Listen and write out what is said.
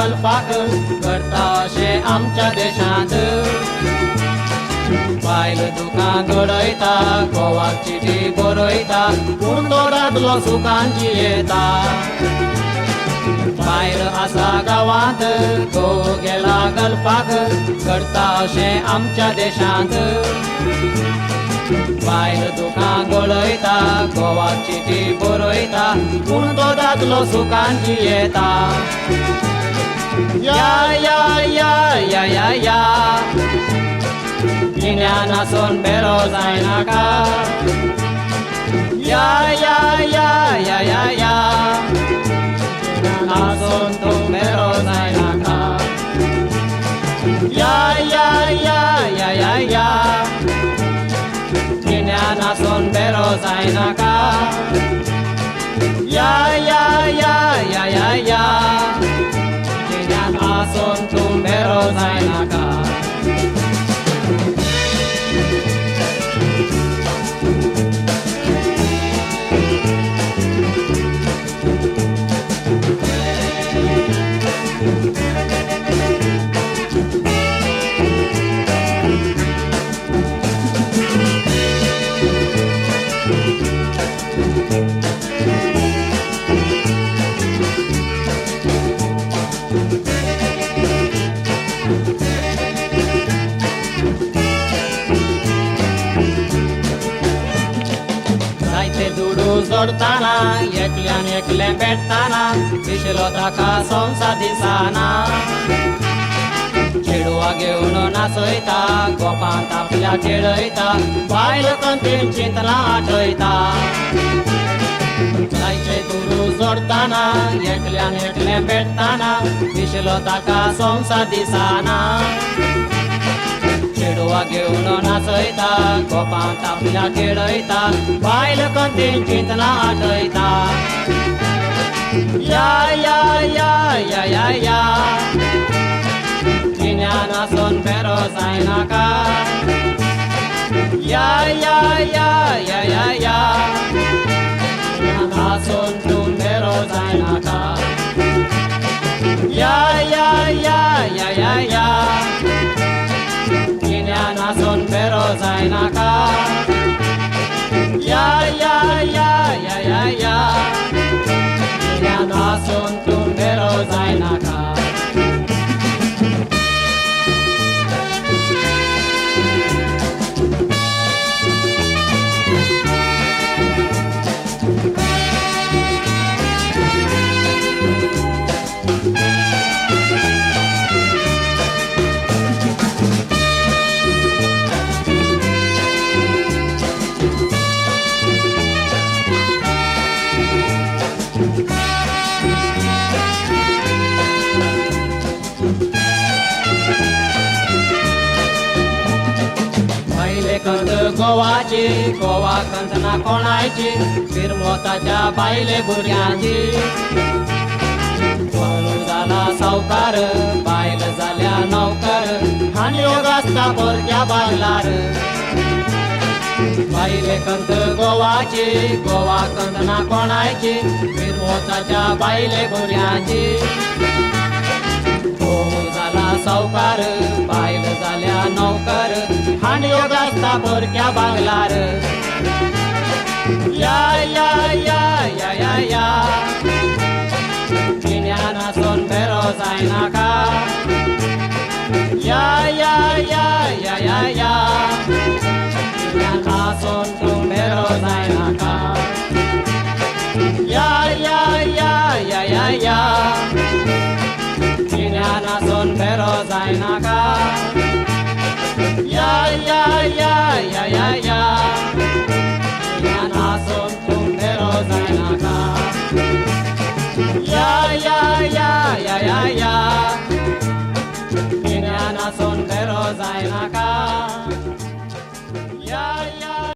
गल्फाक करता अशें आमच्या देशांत बायल दुकान घडयता गोवाक चिटी बरयता पूण तो दादलो सुखान जियेता भायर आसा गांवांत घोव गेला गल्फाक करता अशें आमच्या देशांत बायल दुकान घडयता गोवाक चिटी बरयता पूण तो दादलो सुखान जियेता या या या या या या गिन्यान आसून बेरो जायनाका या या या या या या आसून तूं बेरो जायनाका या या या या या या गिन्यान आसून बेरो जायनाका या या या या या या गिन्यान आसून तूं बेरो जायनाका जोडताना एकल्यान एकले भेटताना दिसलो ताका संवसार दिसाना चेडवा घेवन नाचयता गोपांत आपल्या खेळयता बायल कंतीन चिंतला आठयता जायचे गुरू जोडताना एकल्यान एकले भेटताना दिसलो ताका संवसार दिसाना चेडवा घेवन नाचयता गोपांत आपल्या खेळयता बायल कंतीन चिंतला आठयता या या या या या या गिन्यान आसून बेरो जायनाका या या या या या या गिन्यान आसून तूं बेरो जायनाका या या या या या या गिन्यान आसून बेरो जायनाका या या या या या या गिन्यान आसून तूं बेरो जायनाका कंत गोवाची गोवा कंत ना कोणाची फिरमोताच्या बायले भुरग्यांची बाळू जाला सावकार बायल जाल्या नौकर आनी योग आसता भरक्या बायलार बायले कंत गोवाची गोवा कंत ना कोणाची फिरमोताच्या बायले भुरग्यांची सावकार बायल जाल्या नौकर आनी योग आसता भरक्या बांगलार या या या या या या गिन्यान आसून बेरो जायनाका या या या या या या गिन्यान आसून तूं बेरो जायनाका या या या या या या गिन्यान आसून बेरो जायनाका या या या या या